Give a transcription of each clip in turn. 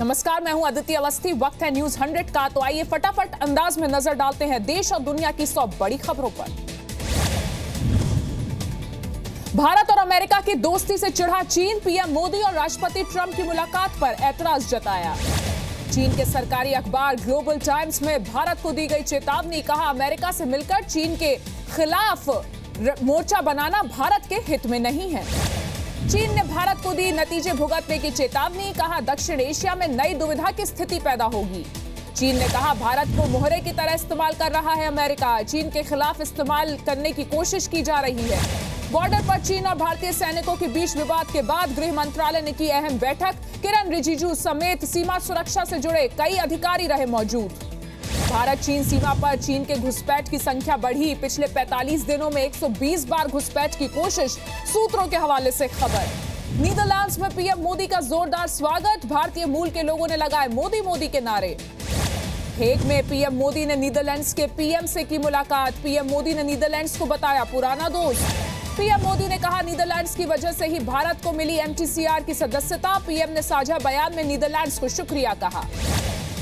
नमस्कार, मैं हूं अदिति अवस्थी। वक्त है न्यूज 100 का, तो आइए फटाफट अंदाज में नजर डालते हैं देश और दुनिया की 100 बड़ी खबरों पर। भारत और अमेरिका की दोस्ती से चिढ़ा चीन, पीएम मोदी और राष्ट्रपति ट्रंप की मुलाकात पर ऐतराज जताया। चीन के सरकारी अखबार ग्लोबल टाइम्स में भारत को दी गई चेतावनी, कहा अमेरिका से मिलकर चीन के खिलाफ मोर्चा बनाना भारत के हित में नहीं है। चीन ने भारत को दी नतीजे भुगतने की चेतावनी, कहा दक्षिण एशिया में नई दुविधा की स्थिति पैदा होगी। चीन ने कहा भारत को मोहरे की तरह इस्तेमाल कर रहा है अमेरिका, चीन के खिलाफ इस्तेमाल करने की कोशिश की जा रही है। बॉर्डर पर चीन और भारतीय सैनिकों के बीच विवाद के बाद गृह मंत्रालय ने की अहम बैठक, किरण रिजिजू समेत सीमा सुरक्षा से जुड़े कई अधिकारी रहे मौजूद। भारत चीन सीमा पर चीन के घुसपैठ की संख्या बढ़ी, पिछले 45 दिनों में 120 बार घुसपैठ की कोशिश, सूत्रों के हवाले से खबर। नीदरलैंड्स में पीएम मोदी का जोरदार स्वागत, भारतीय मूल के लोगों ने लगाए मोदी मोदी के नारे। हेग में पीएम मोदी ने नीदरलैंड्स के पीएम से की मुलाकात, पीएम मोदी ने नीदरलैंड्स को बताया पुराना दोस्त। पीएम मोदी ने कहा नीदरलैंड्स की वजह से ही भारत को मिली एमटीसीआर की सदस्यता, पीएम ने साझा बयान में नीदरलैंड्स को शुक्रिया कहा।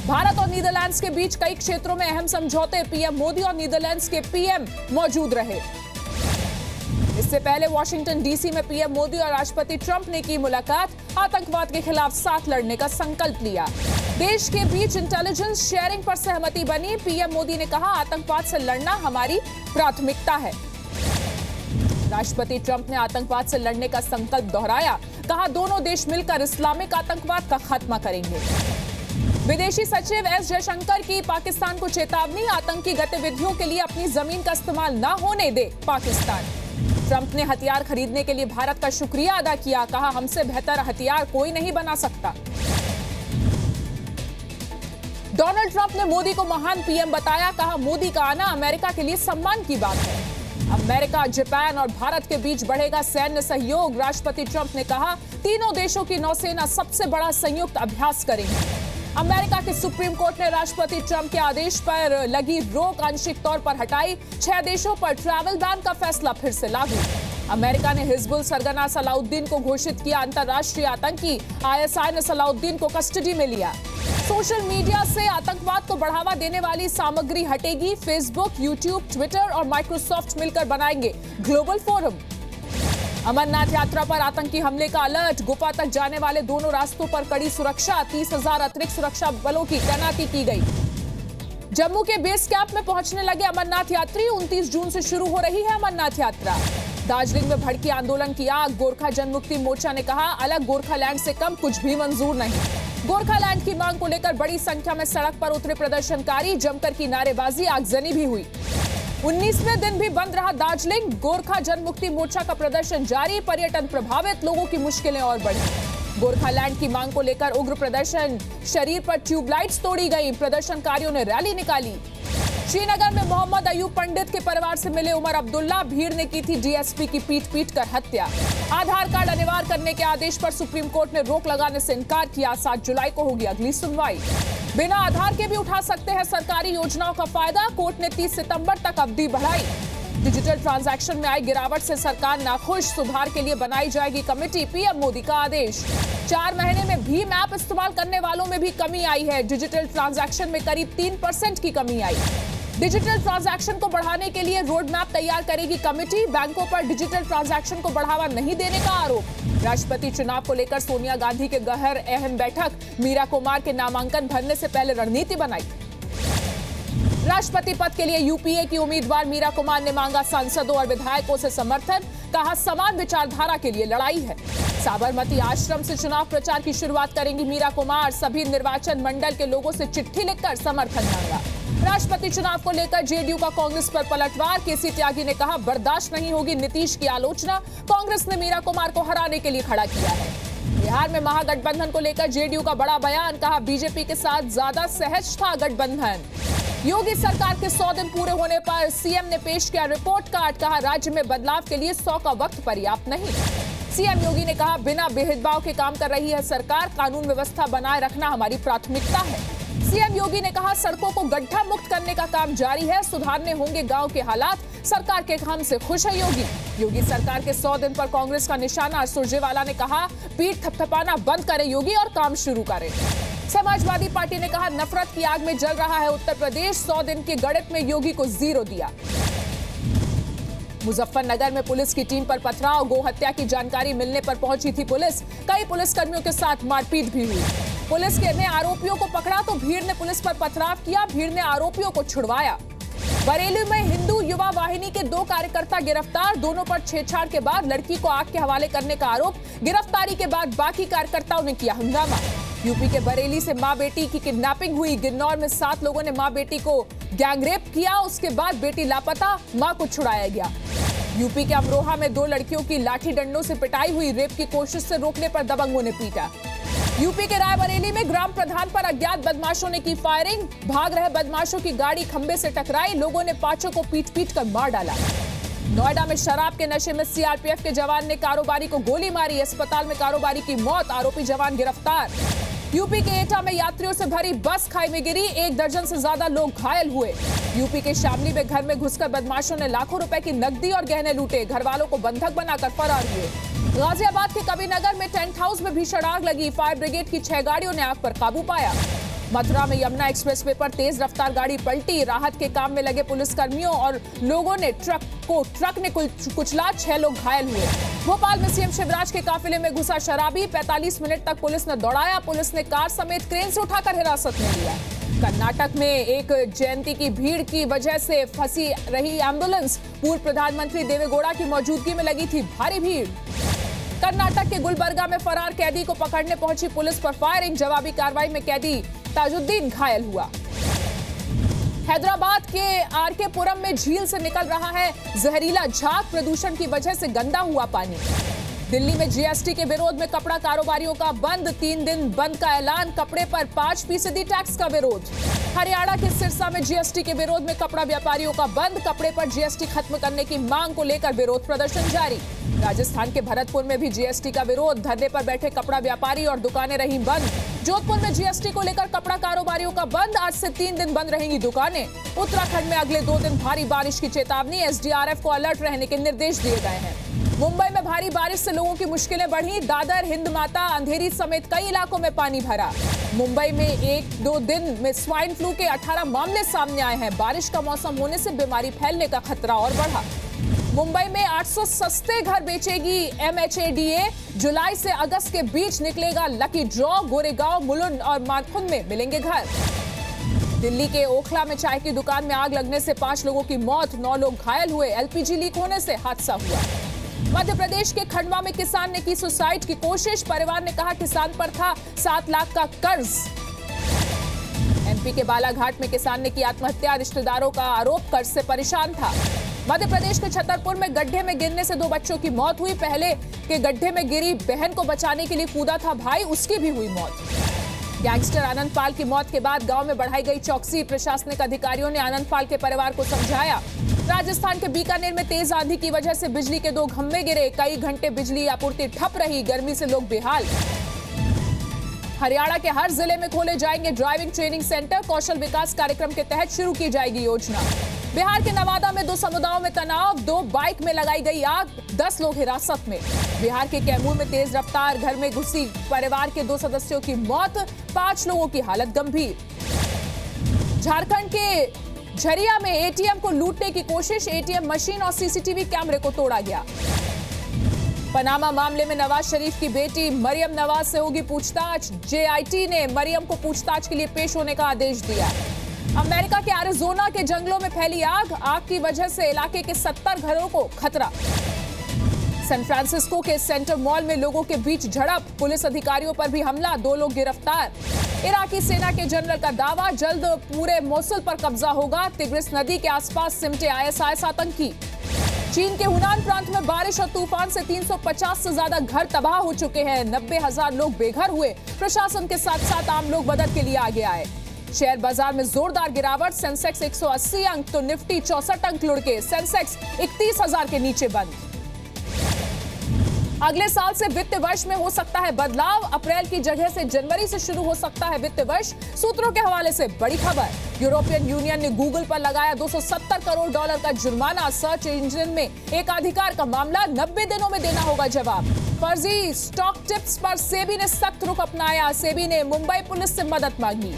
भारत और नीदरलैंड्स के बीच कई क्षेत्रों में अहम समझौते, पीएम मोदी और नीदरलैंड्स के पीएम मौजूद रहे। इससे पहले वॉशिंगटन डीसी में पीएम मोदी और राष्ट्रपति ट्रंप ने की मुलाकात, आतंकवाद के खिलाफ साथ लड़ने का संकल्प लिया। देश के बीच इंटेलिजेंस शेयरिंग पर सहमति बनी, पीएम मोदी ने कहा आतंकवाद से लड़ना हमारी प्राथमिकता है। राष्ट्रपति ट्रंप ने आतंकवाद से लड़ने का संकल्प दोहराया, कहा दोनों देश मिलकर इस्लामिक आतंकवाद का खात्मा करेंगे। विदेशी सचिव एस जयशंकर की पाकिस्तान को चेतावनी, आतंकी गतिविधियों के लिए अपनी जमीन का इस्तेमाल न होने दे पाकिस्तान। ट्रंप ने हथियार खरीदने के लिए भारत का शुक्रिया अदा किया, कहा हमसे बेहतर हथियार कोई नहीं बना सकता। डोनाल्ड ट्रंप ने मोदी को महान पीएम बताया, कहा मोदी का आना अमेरिका के लिए सम्मान की बात है। अमेरिका, जापान और भारत के बीच बढ़ेगा सैन्य सहयोग, राष्ट्रपति ट्रंप ने कहा तीनों देशों की नौसेना सबसे बड़ा संयुक्त अभ्यास करेंगी। अमेरिका के सुप्रीम कोर्ट ने राष्ट्रपति ट्रंप के आदेश पर लगी रोक आंशिक तौर पर हटाई, 6 देशों पर ट्रैवल बैन का फैसला फिर से लागू। अमेरिका ने हिजबुल सरगना सलाउद्दीन को घोषित किया अंतर्राष्ट्रीय आतंकी, आईएसआई ने सलाउद्दीन को कस्टडी में लिया। सोशल मीडिया से आतंकवाद को बढ़ावा देने वाली सामग्री हटेगी, फेसबुक, यूट्यूब, ट्विटर और माइक्रोसॉफ्ट मिलकर बनाएंगे ग्लोबल फोरम। अमरनाथ यात्रा पर आतंकी हमले का अलर्ट, गुफा तक जाने वाले दोनों रास्तों पर कड़ी सुरक्षा, 30,000 अतिरिक्त सुरक्षा बलों की तैनाती की गई। जम्मू के बेस कैंप में पहुंचने लगे अमरनाथ यात्री, 29 जून से शुरू हो रही है अमरनाथ यात्रा। दार्जिलिंग में भड़की आंदोलन की आग, गोरखा जनमुक्ति मोर्चा ने कहा अलग गोरखालैंड से कम कुछ भी मंजूर नहीं। गोरखालैंड की मांग को लेकर बड़ी संख्या में सड़क पर उतरे प्रदर्शनकारी, जमकर की नारेबाजी, आगजनी भी हुई। 19वें दिन भी बंद रहा दार्जिलिंग, गोरखा जनमुक्ति मोर्चा का प्रदर्शन जारी, पर्यटन प्रभावित, लोगों की मुश्किलें और बढ़ी। गोरखालैंड की मांग को लेकर उग्र प्रदर्शन, शरीर पर ट्यूबलाइट्स तोड़ी गई, प्रदर्शनकारियों ने रैली निकाली। श्रीनगर में मोहम्मद अयूब पंडित के परिवार से मिले उमर अब्दुल्ला, भीड़ ने की थी डीएसपी की पीट कर हत्या। आधार कार्ड अनिवार्य करने के आदेश पर सुप्रीम कोर्ट ने रोक लगाने से इनकार किया, 7 जुलाई को होगी अगली सुनवाई। बिना आधार के भी उठा सकते हैं सरकारी योजनाओं का फायदा, कोर्ट ने 30 सितंबर तक अवधि बढ़ाई। डिजिटल ट्रांजैक्शन में आई गिरावट से सरकार नाखुश, सुधार के लिए बनाई जाएगी कमेटी, पीएम मोदी का आदेश। 4 महीने में भीम ऐप इस्तेमाल करने वालों में भी कमी आई है, डिजिटल ट्रांजैक्शन में करीब 3% की कमी आई। डिजिटल ट्रांजैक्शन को बढ़ाने के लिए रोड मैप तैयार करेगी कमेटी, बैंकों पर डिजिटल ट्रांजैक्शन को बढ़ावा नहीं देने का आरोप। राष्ट्रपति चुनाव को लेकर सोनिया गांधी के गहर अहम बैठक, मीरा कुमार के नामांकन भरने से पहले रणनीति बनाई। राष्ट्रपति पद के लिए यूपीए की उम्मीदवार मीरा कुमार ने मांगा सांसदों और विधायकों से समर्थन, कहा समान विचारधारा के लिए लड़ाई है। साबरमती आश्रम से चुनाव प्रचार की शुरुआत करेंगी मीरा कुमार, सभी निर्वाचन मंडल के लोगों से चिट्ठी लिखकर समर्थन मांगा। राष्ट्रपति चुनाव को लेकर जेडीयू का कांग्रेस पर पलटवार, केसी त्यागी ने कहा बर्दाश्त नहीं होगी नीतीश की आलोचना, कांग्रेस ने मीरा कुमार को हराने के लिए खड़ा किया है। बिहार में महागठबंधन को लेकर जेडीयू का बड़ा बयान, कहा बीजेपी के साथ ज्यादा सहज था गठबंधन। योगी सरकार के 100 दिन पूरे होने पर सीएम ने पेश किया रिपोर्ट कार्ड, कहा राज्य में बदलाव के लिए 100 का वक्त पर्याप्त नहीं। सीएम योगी ने कहा बिना भेदभाव के काम कर रही है सरकार, कानून व्यवस्था बनाए रखना हमारी प्राथमिकता है। सीएम योगी ने कहा सड़कों को गड्ढा मुक्त करने का काम जारी है, सुधारने होंगे गांव के हालात, सरकार के काम से खुश है योगी। योगी सरकार के 100 दिन पर कांग्रेस का निशाना, सुरजेवाला ने कहा पीठ थपथपाना बंद करे योगी और काम शुरू करे। समाजवादी पार्टी ने कहा नफरत की आग में जल रहा है उत्तर प्रदेश, 100 दिन के गणित में योगी को 0 दिया। मुजफ्फरनगर में पुलिस की टीम पर पथराव, गौ हत्या की जानकारी मिलने पर पहुंची थी पुलिस, कई पुलिसकर्मियों के साथ मारपीट भी हुई। पुलिस ने आरोपियों को पकड़ा तो भीड़ ने पुलिस पर पथराव किया, भीड़ ने आरोपियों को छुड़वाया। बरेली में हिंदू युवा वाहिनी के 2 कार्यकर्ता गिरफ्तार, दोनों पर छेड़छाड़ के बाद लड़की को आग के हवाले करने का आरोप, गिरफ्तारी के बाद बाकी कार्यकर्ताओं ने किया हंगामा। यूपी के बरेली से मां बेटी की किडनैपिंग हुई, गिन्नौर में 7 लोगों ने मां बेटी को गैंगरेप किया, उसके बाद बेटी लापता, मां को छुड़ाया गया। यूपी के अमरोहा में 2 लड़कियों की लाठी डंडों से पिटाई हुई, रेप की कोशिश से रोकने पर दबंगों ने पीटा। यूपी के रायबरेली में ग्राम प्रधान पर अज्ञात बदमाशों ने की फायरिंग, भाग रहे बदमाशों की गाड़ी खंबे से टकराई, लोगों ने 5 को पीट कर मार डाला। नोएडा में शराब के नशे में सीआरपीएफ के जवान ने कारोबारी को गोली मारी, अस्पताल में कारोबारी की मौत, आरोपी जवान गिरफ्तार। यूपी के एटा में यात्रियों से भरी बस खाई में गिरी, 1 दर्जन से ज्यादा लोग घायल हुए। यूपी के शामली में घर में घुसकर बदमाशों ने लाखों रुपए की नकदी और गहने लूटे, घर वालों को बंधक बनाकर फरार हुए। गाजियाबाद के कबीरनगर में टेंट हाउस में भीषण आग लगी, फायर ब्रिगेड की 6 गाड़ियों ने आग पर काबू पाया। मथुरा में यमुना एक्सप्रेसवे पर तेज रफ्तार गाड़ी पलटी, राहत के काम में लगे पुलिसकर्मियों और लोगों ने ट्रक ने कुचला, 6 लोग घायल हुए। भोपाल में सीएम शिवराज के काफिले में घुसा शराबी, 45 मिनट तक पुलिस ने दौड़ाया, पुलिस ने कार समेत क्रेन से उठाकर हिरासत में लिया। कर्नाटक में एक जयंती की भीड़ की वजह से फंसी रही एम्बुलेंस, पूर्व प्रधानमंत्री देवेगौड़ा की मौजूदगी में लगी थी भारी भीड़। कर्नाटक के गुलबर्गा में फरार कैदी को पकड़ने पहुंची पुलिस पर फायरिंग, जवाबी कार्रवाई में कैदी ताजुद्दीन घायल हुआ। हैदराबाद के आरके पुरम में झील से निकल रहा है जहरीला झाग, प्रदूषण की वजह से गंदा हुआ पानी। दिल्ली में जीएसटी के विरोध में कपड़ा कारोबारियों का बंद, 3 दिन बंद का ऐलान, कपड़े पर 5% टैक्स का विरोध। हरियाणा के सिरसा में जीएसटी के विरोध में कपड़ा व्यापारियों का बंद, कपड़े पर जीएसटी खत्म करने की मांग को लेकर विरोध प्रदर्शन जारी। राजस्थान के भरतपुर में भी जीएसटी का विरोध, धरने पर बैठे कपड़ा व्यापारी और दुकानें रही बंद। जोधपुर में जीएसटी को लेकर कपड़ा कारोबारियों का बंद, आज से 3 दिन बंद रहेंगी दुकानें। उत्तराखंड में अगले 2 दिन भारी बारिश की चेतावनी, एसडीआरएफ को अलर्ट रहने के निर्देश दिए गए हैं। मुंबई में भारी बारिश से लोगों की मुश्किलें बढ़ी, दादर, हिंद माता, अंधेरी समेत कई इलाकों में पानी भरा। मुंबई में 1-2 दिन में स्वाइन फ्लू के 18 मामले सामने आए हैं, बारिश का मौसम होने से बीमारी फैलने का खतरा और बढ़ा। मुंबई में 800 सस्ते घर बेचेगी एमएचएडीए, जुलाई से अगस्त के बीच निकलेगा लकी ड्रॉ, गोरेगांव, मुलुंड और मारकुंड में मिलेंगे घर। दिल्ली के ओखला में चाय की दुकान में आग लगने से 5 लोगों की मौत, 9 लोग घायल हुए, एलपीजी लीक होने से हादसा हुआ। मध्य प्रदेश के खंडवा में किसान ने की सुसाइड की कोशिश, परिवार ने कहा किसान पर था 7 लाख का कर्ज। एमपी के बालाघाट में किसान ने की आत्महत्या, रिश्तेदारों का आरोप कर्ज से परेशान था। मध्य प्रदेश के छतरपुर में गड्ढे में गिरने से 2 बच्चों की मौत हुई, पहले के गड्ढे में गिरी बहन को बचाने के लिए कूदा था भाई, उसकी भी हुई मौत। गैंगस्टर आनंद पाल की मौत के बाद गांव में बढ़ाई गई चौकसी, प्रशासनिक अधिकारियों ने आनंद पाल के परिवार को समझाया। राजस्थान के बीकानेर में तेज आंधी की वजह से बिजली के 2 खंभे गिरे, कई घंटे बिजली आपूर्ति ठप रही, गर्मी से लोग बेहाल। हरियाणा के हर जिले में खोले जाएंगे ड्राइविंग ट्रेनिंग सेंटर, कौशल विकास कार्यक्रम के तहत शुरू की जाएगी योजना। बिहार के नवादा में 2 समुदायों में तनाव, 2 बाइक में लगाई गई आग, 10 लोग हिरासत में। बिहार के कैमूर में तेज रफ्तार, घर में घुसी परिवार के 2 सदस्यों की मौत, 5 लोगों की हालत गंभीर। झारखंड के झरिया में एटीएम को लूटने की कोशिश, एटीएम मशीन और सीसीटीवी कैमरे को तोड़ा गया। पनामा मामले में नवाज शरीफ की बेटी मरियम नवाज से होगी पूछताछ, जेआईटी ने मरियम को पूछताछ के लिए पेश होने का आदेश दिया। अमेरिका के एरिजोना के जंगलों में फैली आग, आग की वजह से इलाके के 70 घरों को खतरा। सैन फ्रांसिस्को के सेंटर मॉल में लोगों के बीच झड़प, पुलिस अधिकारियों पर भी हमला, 2 लोग गिरफ्तार। इराकी सेना के जनरल का दावा, जल्द पूरे मोसुल पर कब्जा होगा, तिग्रिस नदी के आसपास सिमटे आईएसआईएस आतंकी। चीन के हुनान प्रांत में बारिश और तूफान से 350 से ज्यादा घर तबाह हो चुके हैं, 90,000 लोग बेघर हुए, प्रशासन के साथ साथ आम लोग मदद के लिए आगे आए। शेयर बाजार में जोरदार गिरावट, सेंसेक्स 180 अंक तो निफ्टी 64 अंक लुढ़के, सेंसेक्स 31,000 के नीचे बंद। अगले साल से वित्त वर्ष में हो सकता है बदलाव, अप्रैल की जगह से जनवरी से शुरू हो सकता है वित्त वर्ष। सूत्रों के हवाले से बड़ी खबर। यूरोपियन यूनियन ने गूगल पर लगाया $270 करोड़ का जुर्माना। सर्च इंजन में एकाधिकार का मामला, 90 दिनों में देना होगा जवाब। फर्जी स्टॉक टिप्स पर सेबी ने सख्त रुख अपनाया। सेबी ने मुंबई पुलिस से मदद मांगी।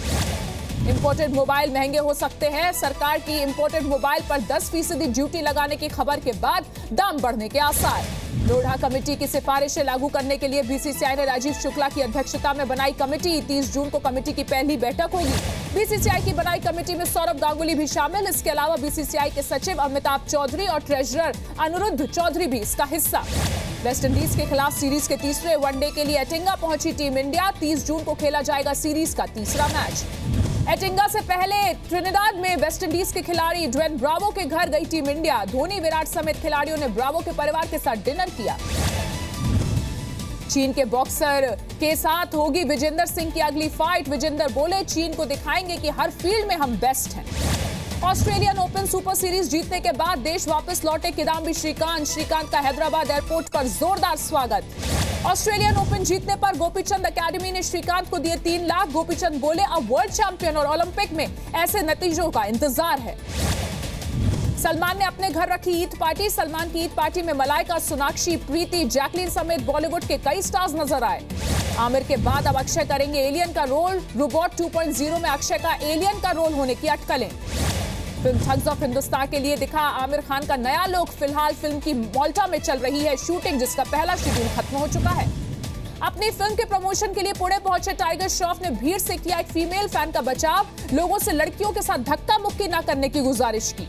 इंपोर्टेड मोबाइल महंगे हो सकते हैं। सरकार की इंपोर्टेड मोबाइल पर 10% ड्यूटी लगाने की खबर के बाद दाम बढ़ने के आसार। लोढ़ा कमेटी की सिफारिशें लागू करने के लिए बीसीसीआई ने राजीव शुक्ला की अध्यक्षता में बनाई कमेटी। 30 जून को कमेटी की पहली बैठक होगी। बीसीसीआई की बनाई कमेटी में सौरभ गांगुली भी शामिल। इसके अलावा बीसीसीआई के सचिव अमिताभ चौधरी और ट्रेजरर अनिरुद्ध चौधरी भी इसका हिस्सा। वेस्टइंडीज के खिलाफ सीरीज के तीसरे वनडे के लिए एटिंगा पहुंची टीम इंडिया। 30 जून को खेला जाएगा सीरीज का तीसरा मैच। एटिंगा से पहले ट्रिनिडाद में वेस्टइंडीज के खिलाड़ी ड्वेन ब्रावो के घर गई टीम इंडिया। धोनी, विराट समेत खिलाड़ियों ने ब्रावो के परिवार के साथ डिनर किया। चीन के बॉक्सर के साथ होगी विजेंदर सिंह की अगली फाइट। विजेंदर बोले, चीन को दिखाएंगे कि हर फील्ड में हम बेस्ट हैं। ऑस्ट्रेलियन ओपन सुपर सीरीज जीतने के बाद देश वापस लौटे किदांबी श्रीकांत। श्रीकांत का हैदराबाद एयरपोर्ट पर जोरदार स्वागत। ऑस्ट्रेलियन ओपन जीतने पर गोपीचंद अकेडमी ने श्रीकांत को दिए 3 लाख। गोपीचंद बोले, अब वर्ल्ड चैंपियन और ओलंपिक में ऐसे नतीजों का इंतजार है। सलमान ने अपने घर रखी ईद पार्टी। सलमान की ईद पार्टी में मलाइका, सोनाक्षी, प्रीति, जैकलीन समेत बॉलीवुड के कई स्टार्स नजर आए। आमिर के बाद अब अक्षय करेंगे एलियन का रोल। रोबोट 2.0 में अक्षय का एलियन का रोल होने की अटकलें। फिल्म ठग्स ऑफ हिंदुस्तान के लिए दिखा आमिर खान का नया लुक। फिलहाल फिल्म की माल्टा में चल रही है शूटिंग, जिसका पहला शेड्यूल खत्म हो चुका है। अपनी फिल्म के प्रमोशन के लिए पुणे पहुंचे टाइगर श्रॉफ ने भीड़ से किया एक फीमेल फैन का बचाव। लोगों से लड़कियों के साथ धक्का मुक्की न करने की गुजारिश की।